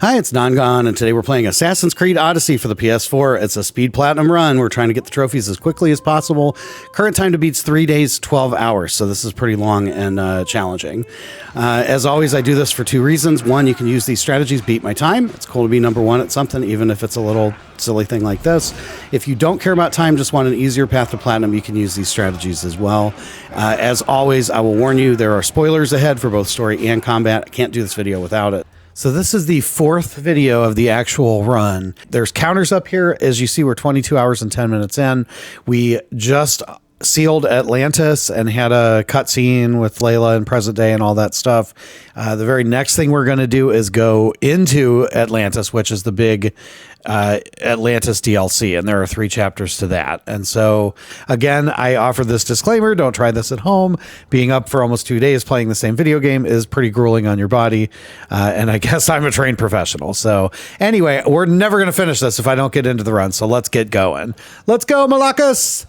Hi, it's Nongon, and today we're playing Assassin's Creed Odyssey for the PS4. It's a speed platinum run. We're trying to get the trophies as quickly as possible. Current time to beat's 3 days, 12 hours, so this is pretty long and challenging. As always, I do this for two reasons. One, you can use these strategies, beat my time. It's cool to be number one at something, even if it's a little silly thing like this. If you don't care about time, just want an easier path to platinum, you can use these strategies as well. As always, I will warn you, there are spoilers ahead for both story and combat. I can't do this video without it. So this is the fourth video of the actual run. There's counters up here. As you see, we're 22 hours and 10 minutes in. We just sealed Atlantis and had a cutscene with Layla in present day and all that stuff. The very next thing we're going to do is go into Atlantis, which is the big Atlantis DLC, and there are 3 chapters to that. And so again, I offer this disclaimer: don't try this at home. Being up for almost 2 days playing the same video game is pretty grueling on your body, and I guess I'm a trained professional. So anyway, we're never going to finish this if I don't get into the run, so let's get going. Let's go, Malakas!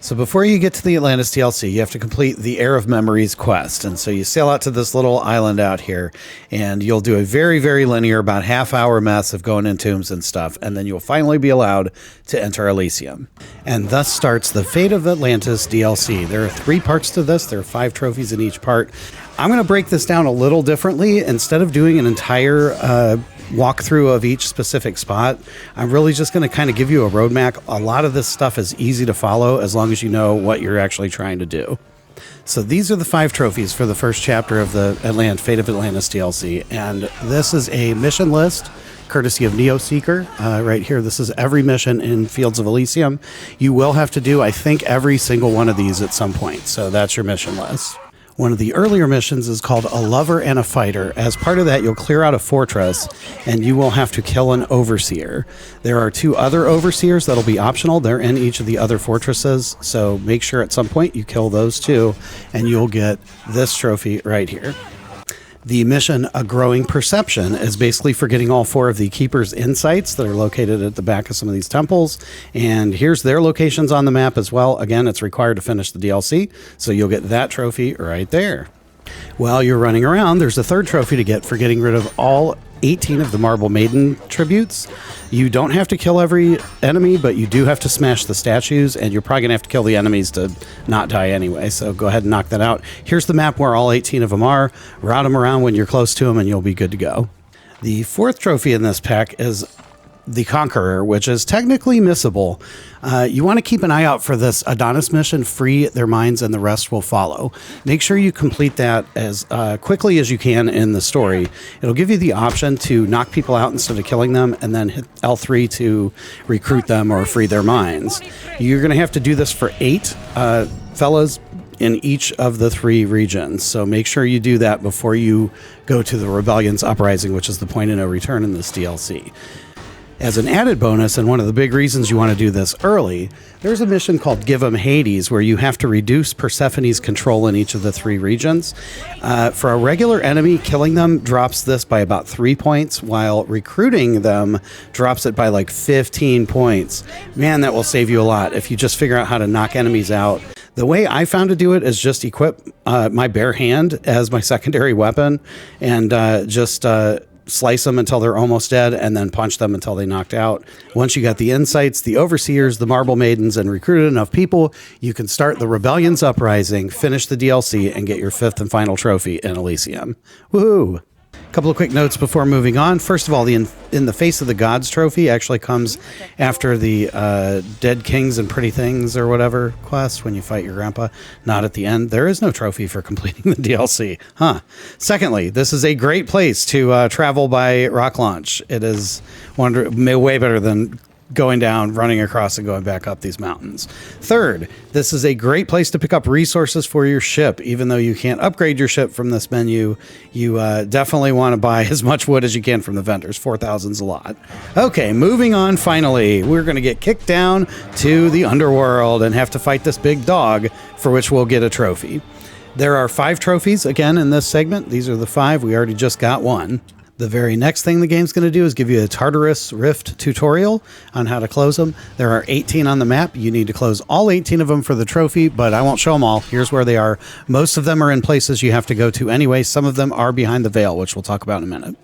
So before you get to the Atlantis DLC, you have to complete the Heir of Memories quest. And so you sail out to this little island out here, and you'll do a very, very linear, about half-hour mess of going in tombs and stuff, and then you'll finally be allowed to enter Elysium. And thus starts the Fate of Atlantis DLC. There are 3 parts to this. There are 5 trophies in each part. I'm going to break this down a little differently. Instead of doing an entire walkthrough of each specific spot, I'm really just going to kind of give you a roadmap. A lot of this stuff is easy to follow as long as you know what you're actually trying to do. So these are the 5 trophies for the first chapter of the Fate of Atlantis DLC, and this is a mission list courtesy of Neo Seeker. Right here, this is every mission in Fields of Elysium. You will have to do, I think, every single one of these at some point, so that's your mission list. One of the earlier missions is called A Lover and a Fighter. As part of that, you'll clear out a fortress, and you will have to kill an overseer. There are 2 other overseers that'll be optional. They're in each of the other fortresses, so make sure at some point you kill those 2, and you'll get this trophy right here. The mission, A Growing Perception, is basically for getting all 4 of the Keeper's Insights that are located at the back of some of these temples. And here's their locations on the map as well. Again, it's required to finish the DLC, so you'll get that trophy right there. While you're running around, there's a 3rd trophy to get for getting rid of all 18 of the Marble Maiden tributes. You don't have to kill every enemy, but you do have to smash the statues, and you're probably going to have to kill the enemies to not die anyway, so go ahead and knock that out. Here's the map where all 18 of them are. Route them around when you're close to them, and you'll be good to go. The 4th trophy in this pack is the Conqueror, which is technically missable. You want to keep an eye out for this Adonis mission, Free Their Minds and the Rest Will Follow. Make sure you complete that as quickly as you can in the story. It'll give you the option to knock people out instead of killing them, and then hit L3 to recruit them or free their minds. You're going to have to do this for 8 fellas in each of the 3 regions, so make sure you do that before you go to the Rebellion's Uprising, which is the point of no return in this DLC. As an added bonus, and one of the big reasons you want to do this early, there's a mission called Give 'em Hades, where you have to reduce Persephone's control in each of the 3 regions. For a regular enemy, killing them drops this by about 3 points, while recruiting them drops it by like 15 points. Man, that will save you a lot if you just figure out how to knock enemies out. The way I found to do it is just equip my bare hand as my secondary weapon, and just slice them until they're almost dead, and then punch them until they knocked out. Once you got the insights, the overseers, the Marble Maidens, and recruited enough people, you can start the Rebellion's Uprising, finish the DLC, and get your 5th and final trophy in Elysium. Woohoo! Couple of quick notes before moving on. First of all, the In the Face of the Gods trophy actually comes after the Dead Kings and Pretty Things or whatever quest when you fight your grandpa, not at the end. There is no trophy for completing the DLC. Secondly, this is a great place to travel by rock launch. It is way better than going down, running across, and going back up these mountains. Third, this is a great place to pick up resources for your ship. Even though you can't upgrade your ship from this menu, you definitely want to buy as much wood as you can from the vendors. 4,000's a lot. Okay, moving on finally. We're going to get kicked down to the Underworld and have to fight this big dog, for which we'll get a trophy. There are 5 trophies, again, in this segment. These are the 5. We already just got one. The very next thing the game's going to do is give you a Tartarus Rift tutorial on how to close them. There are 18 on the map. You need to close all 18 of them for the trophy, but I won't show them all. Here's where they are. Most of them are in places you have to go to anyway. Some of them are behind the veil, which we'll talk about in a minute.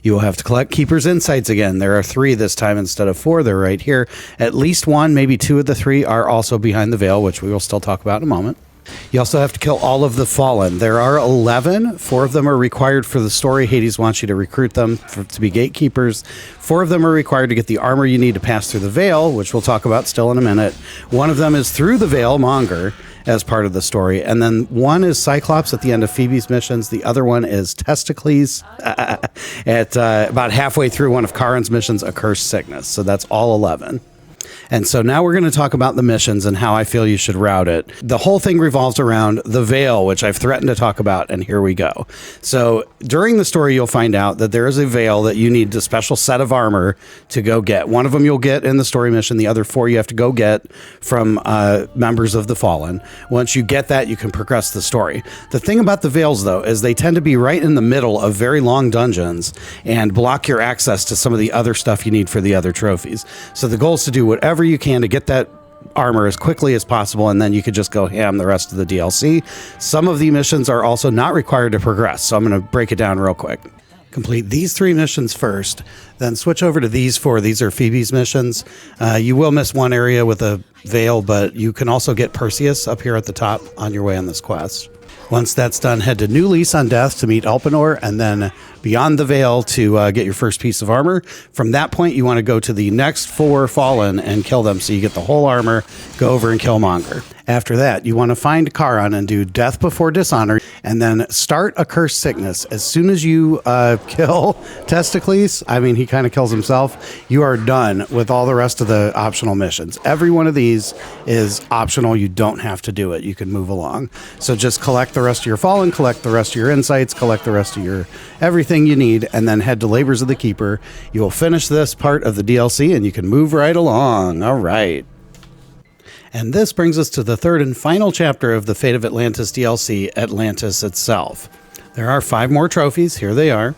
You will have to collect Keeper's Insights again. There are 3 this time instead of 4. They're right here. At least 1, maybe 2 of the 3 are also behind the veil, which we will still talk about in a moment. You also have to kill all of the Fallen. There are 11. 4 of them are required for the story. Hades wants you to recruit them to be gatekeepers. 4 of them are required to get the armor you need to pass through the veil, which we'll talk about still in a minute. 1 of them is through the veil, Monger, as part of the story. And then 1 is Cyclops at the end of Phoebe's missions. The other one is Testicles at about halfway through one of Charon's missions, A Cursed Sickness. So that's all 11. And so now we're going to talk about the missions and how I feel you should route it. The whole thing revolves around the veil, which I've threatened to talk about, and here we go. So during the story, you'll find out that there is a veil that you need a special set of armor to go get. 1 of them you'll get in the story mission. The other 4 you have to go get from members of the Fallen. Once you get that, you can progress the story. The thing about the veils, though, is they tend to be right in the middle of very long dungeons and block your access to some of the other stuff you need for the other trophies. So the goal is to do whatever you can to get that armor as quickly as possible, and then you could just go ham the rest of the DLC. Some of the missions are also not required to progress, so I'm going to break it down real quick. Complete these 3 missions first, then switch over to these 4. These are Phoebe's missions. You will miss one area with a veil, but you can also get Perseus up here at the top on your way on this quest. Once that's done, head to New Lease on Death to meet Elpenor, and then beyond the veil to get your first piece of armor. From that point, you want to go to the next 4 Fallen and kill them so you get the whole armor, go over and kill Monger. After that, you want to find Charon and do Death Before Dishonor, and then start A Cursed Sickness. As soon as you kill Testicles, I mean, he kind of kills himself, you are done with all the rest of the optional missions. Every one of these is optional. You don't have to do it. You can move along. So just collect the rest of your Fallen, collect the rest of your Insights, collect the rest of your everything you need, and then head to Labors of the Keeper. You will finish this part of the DLC, and you can move right along. All right. And this brings us to the 3rd and final chapter of the Fate of Atlantis DLC, Atlantis itself. There are 5 more trophies. Here they are.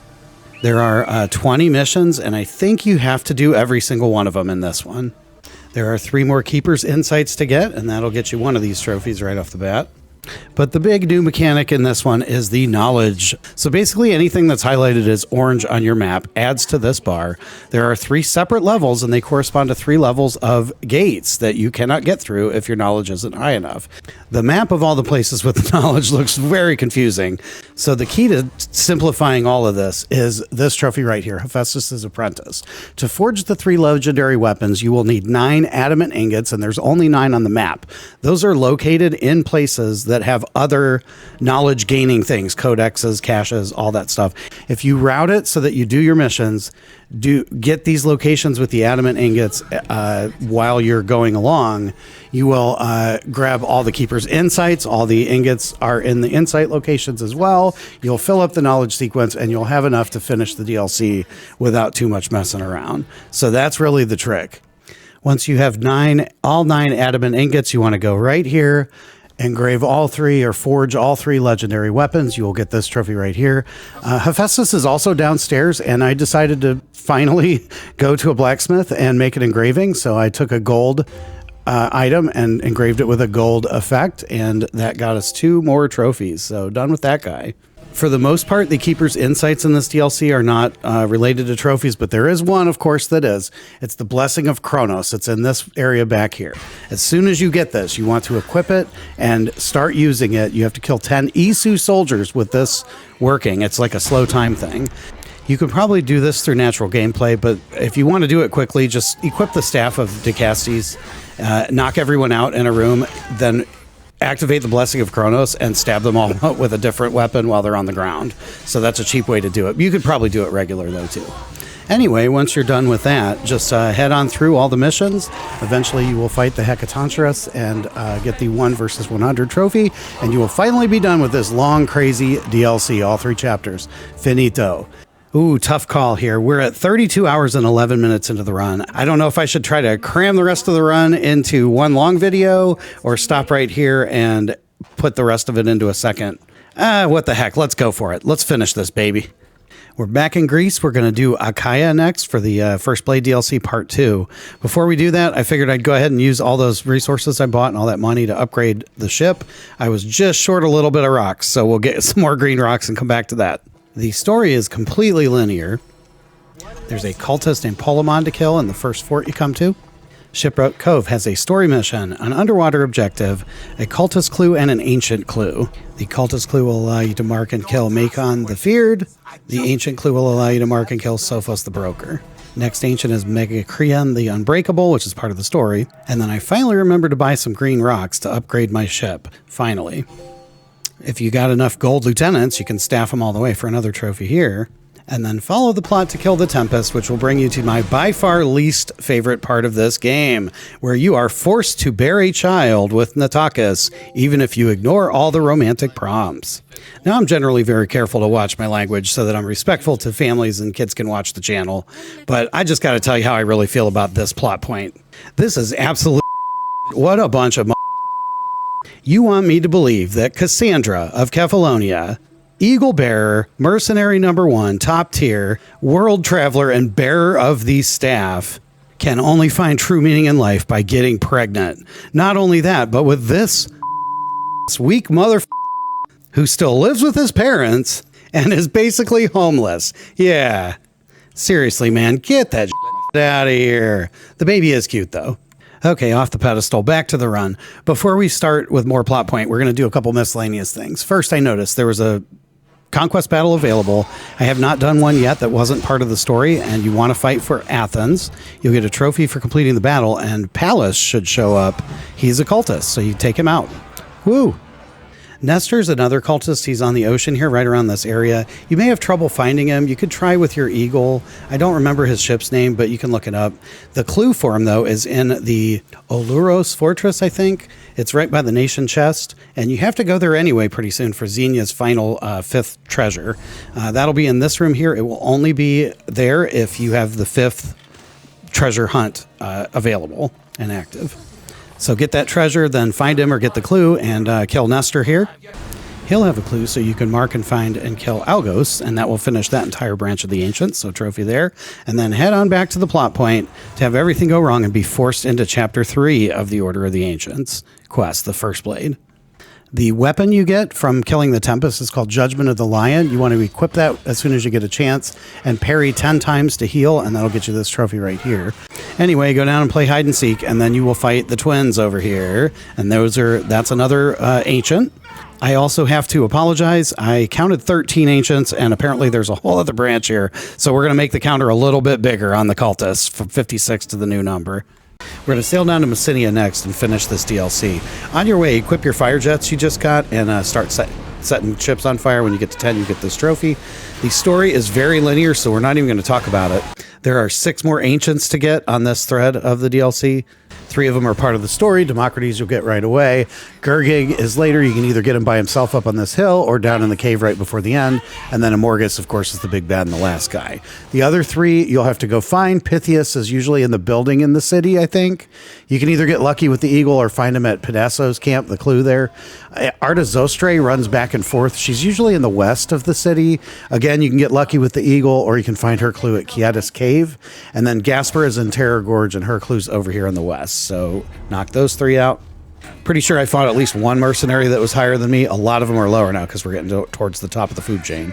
There are 20 missions, and I think you have to do every single one of them in this one. There are 3 more Keeper's Insights to get, and that'll get you one of these trophies right off the bat. But the big new mechanic in this one is the knowledge. So basically anything that's highlighted as orange on your map adds to this bar. There are 3 separate levels, and they correspond to 3 levels of gates that you cannot get through if your knowledge isn't high enough. The map of all the places with the knowledge looks very confusing. So the key to simplifying all of this is this trophy right here, Hephaestus' Apprentice. To forge the 3 legendary weapons, you will need 9 adamant ingots, and there's only 9 on the map. Those are located in places that have other knowledge gaining things, codexes, caches, all that stuff. If you route it so that you do your missions, get these locations with the adamant ingots while you're going along, you will grab all the Keeper's Insights. All the ingots are in the insight locations as well. You'll fill up the knowledge sequence, and you'll have enough to finish the DLC without too much messing around. So that's really the trick. Once you have all 9 adamant ingots, you want to go right here, engrave all 3 or forge all 3 legendary weapons. You will get this trophy right here. Hephaestus is also downstairs, and I decided to finally go to a blacksmith and make an engraving. So I took a gold item and engraved it with a gold effect, and that got us 2 more trophies. So done with that guy. For the most part, the Keeper's Insights in this DLC are not related to trophies, but there is one, of course, that is. It's the Blessing of Kronos. It's in this area back here. As soon as you get this, you want to equip it and start using it. You have to kill 10 Isu soldiers with this working. It's like a slow time thing. You could probably do this through natural gameplay, but if you want to do it quickly, just equip the Staff of Decastes, knock everyone out in a room, then activate the Blessing of Kronos and stab them all with a different weapon while they're on the ground. So that's a cheap way to do it. You could probably do it regular, though, too. Anyway, once you're done with that, just head on through all the missions. Eventually, you will fight the Hecatonchirus and get the 1 versus 100 trophy, and you will finally be done with this long, crazy DLC, all 3 chapters. Finito. Ooh, tough call here. We're at 32 hours and 11 minutes into the run. I don't know if I should try to cram the rest of the run into one long video or stop right here and put the rest of it into a second. What the heck? Let's go for it. Let's finish this, baby. We're back in Greece. We're going to do Achaia next for the First Blade DLC Part 2. Before we do that, I figured I'd go ahead and use all those resources I bought and all that money to upgrade the ship. I was just short a little bit of rocks, so we'll get some more green rocks and come back to that. The story is completely linear. There's a cultist named Polemon to kill in the first fort you come to. Shipwreck Cove has a story mission, an underwater objective, a cultist clue, and an ancient clue. The cultist clue will allow you to mark and kill Macon the Feared. The ancient clue will allow you to mark and kill Sophos the Broker. Next ancient is Megacreon the Unbreakable, which is part of the story. And then I finally remembered to buy some green rocks to upgrade my ship. Finally. If you got enough gold lieutenants, you can staff them all the way for another trophy here. And then follow the plot to kill the Tempest, which will bring you to my by far least favorite part of this game, where you are forced to bear a child with Natakis, even if you ignore all the romantic prompts. Now, I'm generally very careful to watch my language so that I'm respectful to families and kids can watch the channel, but I just got to tell you how I really feel about this plot point. This is absolute what a bunch of You want me to believe that Cassandra of Kefalonia, Eagle Bearer, Mercenary #1, top tier, world traveler, and bearer of the staff, can only find true meaning in life by getting pregnant. Not only that, but with this weak mother who still lives with his parents and is basically homeless. Yeah. Seriously, man, get that out of here. The baby is cute, though. Okay, off the pedestal, back to the run. Before we start with more plot point, we're going to do a couple miscellaneous things. First, I noticed there was a conquest battle available. I have not done one yet that wasn't part of the story, and you want to fight for Athens. You'll get a trophy for completing the battle, and Pallas should show up. He's a cultist, so you take him out. Woo! Nestor's another cultist. He's on the ocean here, right around this area. You may have trouble finding him. You could try with your eagle. I don't remember his ship's name, but you can look it up. The clue for him, though, is in the Oluros Fortress, I think. It's right by the nation chest, and you have to go there anyway pretty soon for Xenia's final fifth treasure. That'll be in this room here. It will only be there if you have the fifth treasure hunt available and active. So get that treasure, then find him or get the clue and kill Nestor here. He'll have a clue so you can mark and find and kill Algos, and that will finish that entire branch of the Ancients, so trophy there. And then head on back to the plot point to have everything go wrong and be forced into Chapter 3 of the Order of the Ancients quest, the First Blade. The weapon you get from killing the Tempest is called Judgment of the Lion. You want to equip that as soon as you get a chance and parry 10 times to heal, and that'll get you this trophy right here. Anyway, go down and play hide and seek, and then you will fight the twins over here. And that's another ancient. I also have to apologize. I counted 13 ancients, and apparently there's a whole other branch here. So we're going to make the counter a little bit bigger on the cultists from 56 to the new number. We're going to sail down to Messenia next and finish this DLC. On your way, equip your fire jets you just got and start setting ships on fire. When you get to 10, you get this trophy. The story is very linear, so we're not even going to talk about it. There are 6 more ancients to get on this thread of the DLC. 3 of them are part of the story. Democrates you'll get right away. Gurgig is later. You can either get him by himself up on this hill or down in the cave right before the end. And then Amorgus, of course, is the big bad and the last guy. The other 3 you'll have to go find. Pythias is usually in the building in the city, I think. You can either get lucky with the eagle or find him at Pedasso's camp, the clue there. Arta Zostre runs back and forth. She's usually in the west of the city. Again, you can get lucky with the eagle or you can find her clue at Kiatis Cave. And then Gasper is in Terror Gorge and her clue's over here in the west. So knock those 3 out. Pretty sure I fought at least one mercenary that was higher than me. A lot of them are lower now because we're getting towards the top of the food chain.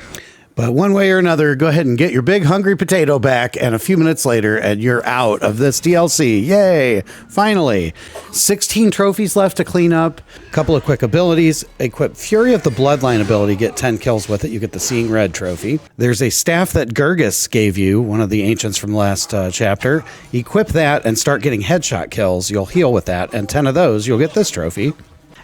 But one way or another, go ahead and get your big hungry potato back, and a few minutes later, and you're out of this DLC. Yay! Finally. 16 trophies left to clean up. A couple of quick abilities. Equip Fury of the Bloodline ability. Get 10 kills with it. You get the Seeing Red trophy. There's a staff that Gurgis gave you, one of the ancients from last chapter. Equip that and start getting headshot kills. You'll heal with that, and 10 of those, you'll get this trophy.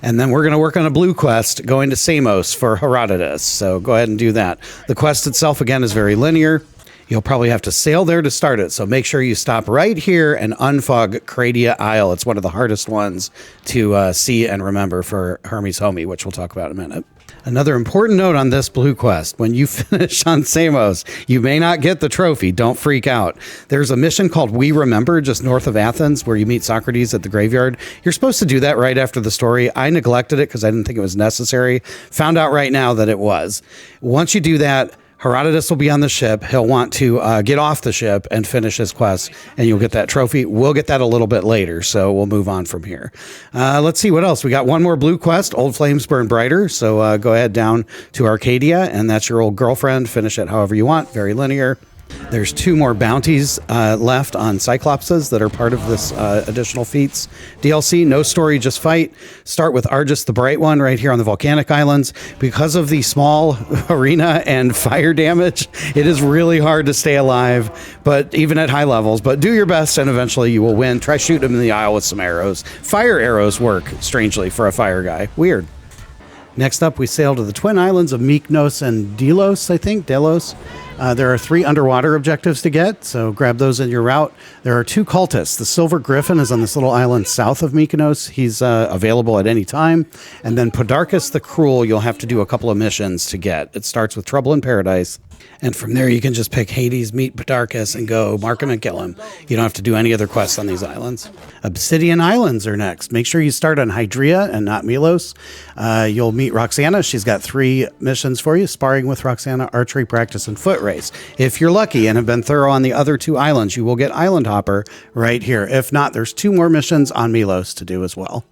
And then we're going to work on a blue quest going to Samos for Herodotus. So go ahead and do that. The quest itself, again, is very linear. You'll probably have to sail there to start it. So make sure you stop right here and unfog Cradia Isle. It's one of the hardest ones to see and remember for Hermes Homie, which we'll talk about in a minute. Another important note on this blue quest, when you finish on Samos, you may not get the trophy. Don't freak out. There's a mission called We Remember just north of Athens where you meet Socrates at the graveyard. You're supposed to do that right after the story. I neglected it because I didn't think it was necessary. Found out right now that it was. Once you do that, Herodotus will be on the ship. He'll want to get off the ship and finish his quest, and you'll get that trophy. We'll get that a little bit later, so we'll move on from here. Let's see what else. We got one more blue quest, Old Flames Burn Brighter. So go ahead down to Arcadia, and that's your old girlfriend. Finish it however you want. Very linear. There's 2 more bounties left on Cyclopses that are part of this additional feats DLC. No story, just fight. Start with Argus the Bright One right here on the Volcanic Islands. Because of the small arena and fire damage, it is really hard to stay alive, but even at high levels. But do your best, and eventually you will win. Try shooting him in the eye with some arrows. Fire arrows work, strangely, for a fire guy. Weird. Next up, we sail to the twin islands of Mykonos and Delos, I think. Delos. There are 3 underwater objectives to get, so grab those in your route. There are 2 cultists. The Silver Griffin is on this little island south of Mykonos. He's available at any time. And then Podarchus the Cruel, you'll have to do a couple of missions to get. It starts with Trouble in Paradise. And from there, you can just pick Hades, meet Podarchus, and go mark him and kill him. You don't have to do any other quests on these islands. Obsidian Islands are next. Make sure you start on Hydria and not Milos. You'll meet Roxana. She's got 3 missions for you. Sparring with Roxana, archery practice, and foot race. If you're lucky and have been thorough on the other 2 islands, you will get Island Hopper right here. If not, there's 2 more missions on Milos to do as well.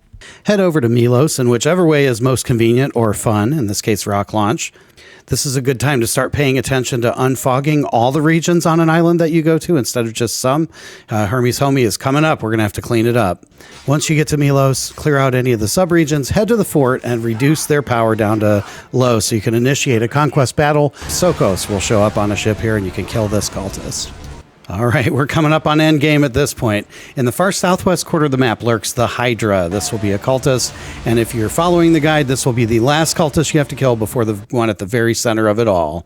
Head over to Milos in whichever way is most convenient or fun, in this case, rock launch. This is a good time to start paying attention to unfogging all the regions on an island that you go to instead of just some. Hermes Homie is coming up. We're going to have to clean it up. Once you get to Milos, clear out any of the subregions, head to the fort, and reduce their power down to low so you can initiate a conquest battle. Sokos will show up on a ship here, and you can kill this cultist. All right, we're coming up on endgame at this point. In the far southwest quarter of the map lurks the Hydra. This will be a cultist, and if you're following the guide, this will be the last cultist you have to kill before the one at the very center of it all.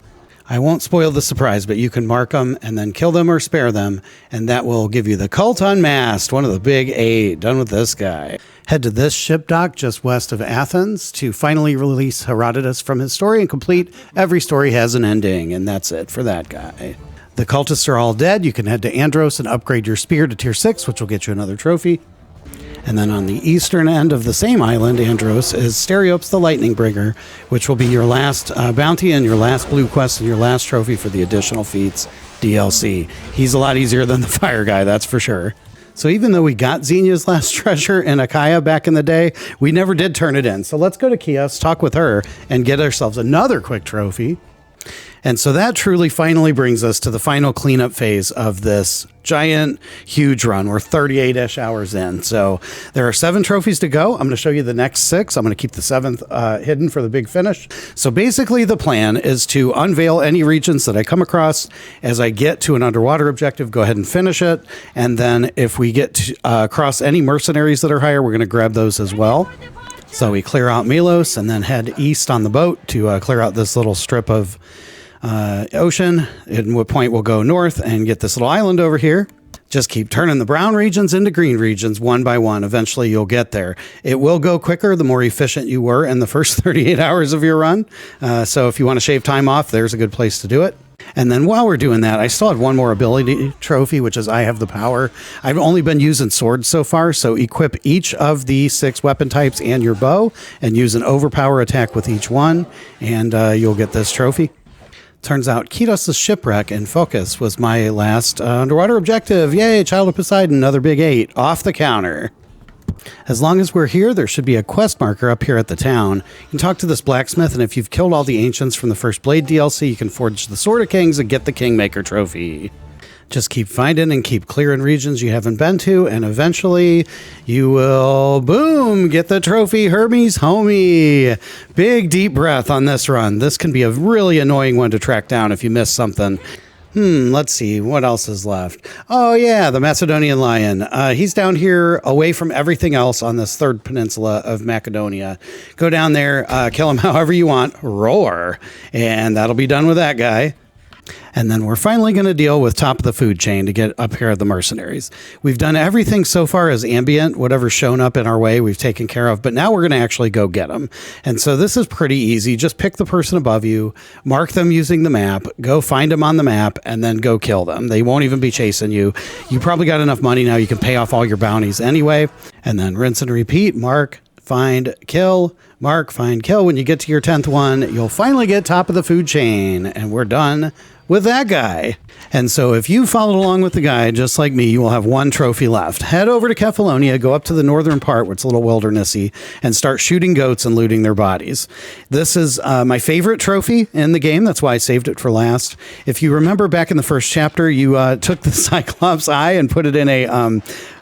I won't spoil the surprise, but you can mark them and then kill them or spare them, and that will give you the Cult Unmasked, one of the big 8. Done with this guy. Head to this ship dock just west of Athens to finally release Herodotus from his story and complete. Every story has an ending, and that's it for that guy. The cultists are all dead. You can head to Andros and upgrade your spear to tier 6, which will get you another trophy. And then on the eastern end of the same island, Andros, is Stereops the Lightning Bringer, which will be your last bounty and your last blue quest and your last trophy for the additional feats DLC. He's a lot easier than the fire guy, that's for sure. So even though we got Xenia's last treasure in Achaia back in the day, we never did turn it in. So let's go to Chios, talk with her, and get ourselves another quick trophy. And so that truly finally brings us to the final cleanup phase of this giant, huge run. We're 38-ish hours in. So there are 7 trophies to go. I'm going to show you the next 6. I'm going to keep the 7th hidden for the big finish. So basically the plan is to unveil any regions that I come across. As I get to an underwater objective, go ahead and finish it. And then if we get to, across any mercenaries that are higher, we're going to grab those as well. So we clear out Milos and then head east on the boat to clear out this little strip of ocean, at what point we'll go north and get this little island over here. Just keep turning the brown regions into green regions one by one. Eventually you'll get there. It will go quicker the more efficient you were in the first 38 hours of your run. So if you want to shave time off, there's a good place to do it. And then while we're doing that, I still have one more ability trophy, which is I have the power. I've only been using swords so far, so equip each of the 6 weapon types and your bow and use an overpower attack with each one, and you'll get this trophy. Turns out Kitos' shipwreck in Focus was my last underwater objective. Yay, Child of Poseidon, another big 8, off the counter. As long as we're here, there should be a quest marker up here at the town. You can talk to this blacksmith, and if you've killed all the ancients from the first Blade DLC, you can forge the Sword of Kings and get the Kingmaker trophy. Just keep finding and keep clearing regions you haven't been to, and eventually you will, boom, get the trophy Hermes Homie. Big deep breath on this run. This can be a really annoying one to track down if you miss something. Let's see, what else is left? Oh yeah, the Macedonian lion. He's down here away from everything else on this 3rd peninsula of Macedonia. Go down there, kill him however you want, roar, and that'll be done with that guy. And then we're finally going to deal with top of the food chain to get up here at the mercenaries. We've done everything so far as ambient, whatever's shown up in our way, we've taken care of, but now we're going to actually go get them. And so this is pretty easy. Just pick the person above you, mark them using the map, go find them on the map, and then go kill them. They won't even be chasing you. You probably got enough money now you can pay off all your bounties anyway, and then rinse and repeat, mark, find, kill, mark, find, kill. When you get to your 10th one, you'll finally get top of the food chain, and we're done with that guy. And so if you followed along with the guide, just like me, you will have one trophy left. Head over to Kefalonia, go up to the northern part where it's a little wildernessy, and start shooting goats and looting their bodies. This is my favorite trophy in the game. That's why I saved it for last. If you remember back in the first chapter, you took the Cyclops eye and put it in a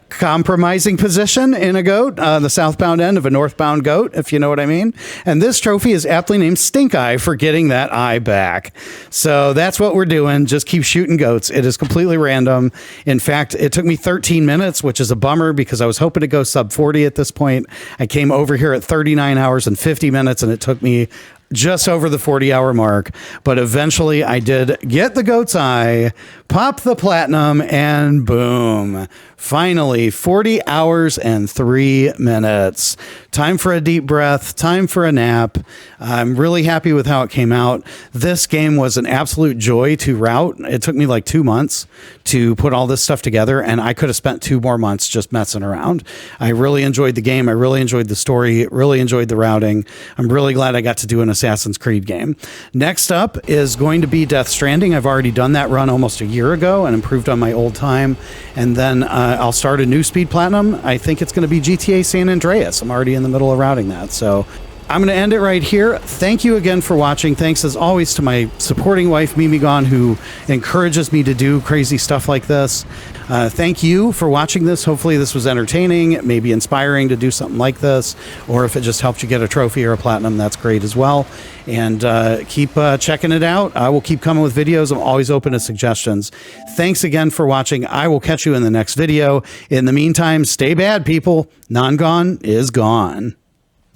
compromising position in a goat, the southbound end of a northbound goat, if you know what I mean. And this trophy is aptly named Stink Eye for getting that eye back. So that's what we're doing. Just keep shooting goats. It is completely random. In fact, it took me 13 minutes, which is a bummer because I was hoping to go sub 40 at this point. I came over here at 39 hours and 50 minutes, and it took me just over the 40-hour mark, but eventually I did get the goat's eye, pop the platinum, and boom. Finally, 40 hours and 3 minutes. Time for a deep breath, time for a nap. I'm really happy with how it came out. This game was an absolute joy to route. It took me like 2 months to put all this stuff together, and I could have spent 2 more months just messing around. I really enjoyed the game. I really enjoyed the story, really enjoyed the routing. I'm really glad I got to do an Assassin's Creed game. Next up is going to be Death Stranding. I've already done that run almost a year ago and improved on my old time. And then I'll start a new speed platinum. I think it's going to be GTA San Andreas. I'm already in the middle of routing that. So I'm going to end it right here. Thank you again for watching. Thanks as always to my supporting wife, Mimi Gone, who encourages me to do crazy stuff like this. Thank you for watching this. Hopefully this was entertaining, maybe inspiring to do something like this, or if it just helped you get a trophy or a platinum, that's great as well. And keep checking it out. I will keep coming with videos. I'm always open to suggestions. Thanks again for watching. I will catch you in the next video. In the meantime, stay bad, people. Non-gone is gone.